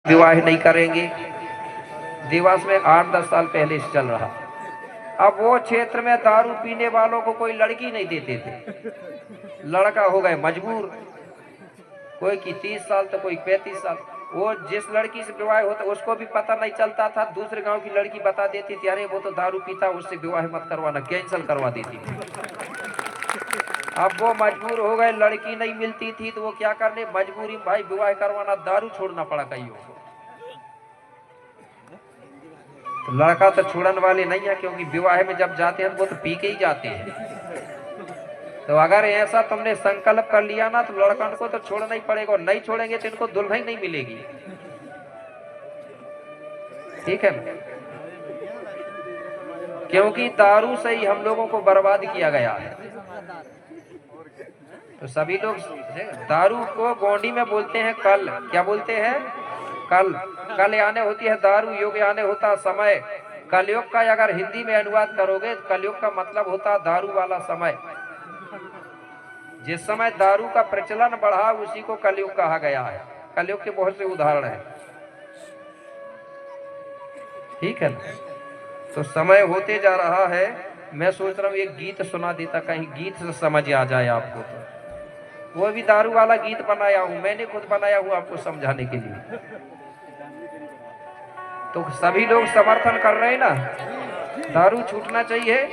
विवाह नहीं करेंगे। देवास में 8-10 साल पहले से चल रहा। अब वो क्षेत्र में दारू पीने वालों को कोई लड़की नहीं देते थे, लड़का हो गए मजबूर, कोई की 30 साल तो कोई 35 साल। वो जिस लड़की से विवाह होता उसको भी पता नहीं चलता था, दूसरे गांव की लड़की बता देती थी, अरे वो तो दारू पीता, उससे विवाह मत करवाना, कैंसिल करवा देती थी। अब वो मजबूर हो गए, लड़की नहीं मिलती थी तो वो क्या करने, मजबूरी भाई विवाह करवाना, दारू छोड़ना पड़ा कईयों को। तो लड़का तो छोड़ने वाले नहीं है, क्योंकि विवाह में जब जाते हैं तो वो तो पी के ही जाते हैं। तो अगर ऐसा तुमने संकल्प कर लिया ना तो लड़कन को तो छोड़ना ही पड़ेगा, और नहीं छोड़ेंगे तो इनको दुल्हन नहीं मिलेगी। ठीक है ना, क्योंकि दारू से ही हम लोगों को बर्बाद किया गया है। तो सभी लोग दारू को गोंडी में बोलते हैं कल, क्या बोलते हैं, कल। कल यानी होती है दारू, युग यानी होता समय। कलयुग का अगर हिंदी में अनुवाद करोगे तो कलयुग का मतलब होता दारू वाला समय। जिस समय दारू का प्रचलन बढ़ा उसी को कलयुग कहा गया है। कलयुग के बहुत से उदाहरण हैं। ठीक है ना, तो समय होते जा रहा है। मैं सोच रहा हूँ एक गीत सुना देता, कहीं गीत से समझ आ जाए आपको। तो वो भी दारू वाला गीत बनाया हूँ, मैंने खुद बनाया हूँ आपको समझाने के लिए। तो सभी लोग समर्थन कर रहे हैं ना, दारू छूटना चाहिए।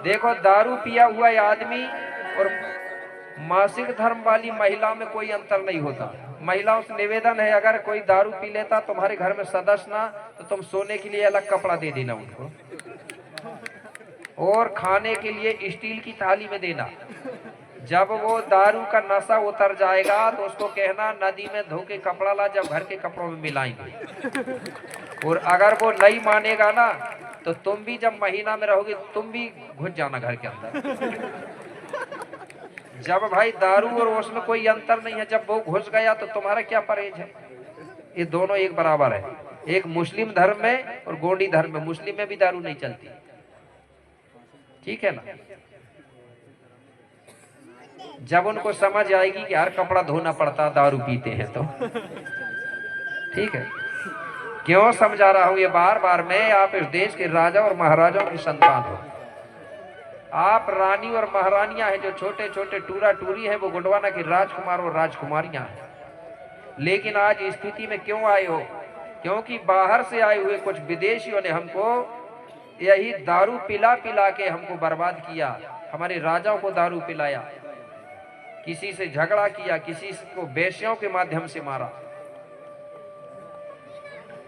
देखो दारू पिया हुआ आदमी और मासिक धर्म वाली महिला में कोई अंतर नहीं होता। महिलाओं से निवेदन है, अगर कोई दारू पी लेता तुम्हारे घर में सदस्य ना, तो तुम सोने के लिए अलग कपड़ा दे देना उनको, और खाने के लिए स्टील की थाली में देना। जब वो दारू का नशा उतर जाएगा तो उसको कहना नदी में धो के कपड़ा ला, जब घर के कपड़ों में मिलाएंगे। और अगर वो नहीं मानेगा ना तो तुम भी जब महीना में रहोगे तुम भी घुस जाना घर के अंदर। जब भाई दारू और उसमें कोई अंतर नहीं है, जब वो घुस गया तो तुम्हारा क्या परहेज है। ये दोनों एक बराबर है। एक मुस्लिम धर्म में और गोंडी धर्म में, मुस्लिम में भी दारू नहीं चलती। ठीक है ना, जब उनको समझ आएगी कि हर कपड़ा धोना पड़ता दारू पीते हैं तो। ठीक है, क्यों समझा रहा हूं ये बार बार मैं, आप इस देश के राजा और महाराजाओं की संतान हो। आप रानी और महारानियां हैं, जो छोटे छोटे टूरा टूरी है वो गुंडवाना की राजकुमार और राजकुमारियां हैं। लेकिन आज स्थिति में क्यों आए हो, क्योंकि बाहर से आए हुए कुछ विदेशियों ने हमको यही दारू पिला पिला के हमको बर्बाद किया। हमारे राजाओं को दारू पिलाया, किसी से झगड़ा किया, किसी को वेश्याओं के माध्यम से मारा।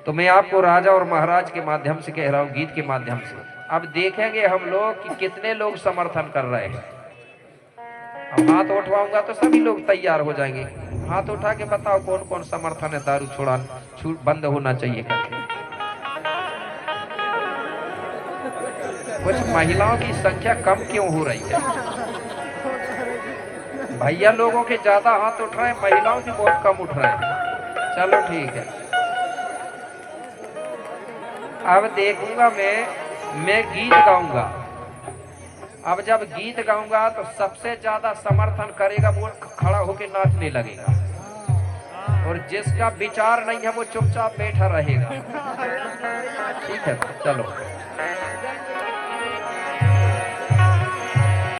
तो मैं आपको राजा और महाराज के माध्यम से कह रहा हूं, गीत के माध्यम से। अब देखेंगे हम लोग कि कितने लोग समर्थन कर रहे हैं। अब हाथ उठवाऊंगा तो सभी लोग तैयार हो जाएंगे। हाथ उठा के बताओ कौन कौन समर्थन है दारू बंद होना चाहिए करके। कुछ महिलाओं की संख्या कम क्यों हो रही है? भैया लोगों के ज्यादा हाथ उठ रहे हैं, महिलाओं के बहुत कम उठ रहे हैं। चलो ठीक है, अब देखूंगा मैं गीत गाऊंगा। अब जब गीत गाऊंगा तो सबसे ज्यादा समर्थन करेगा वो खड़ा होकर नाचने लगेगा, और जिसका विचार नहीं है वो चुपचाप बैठा रहेगा। ठीक है, चलो।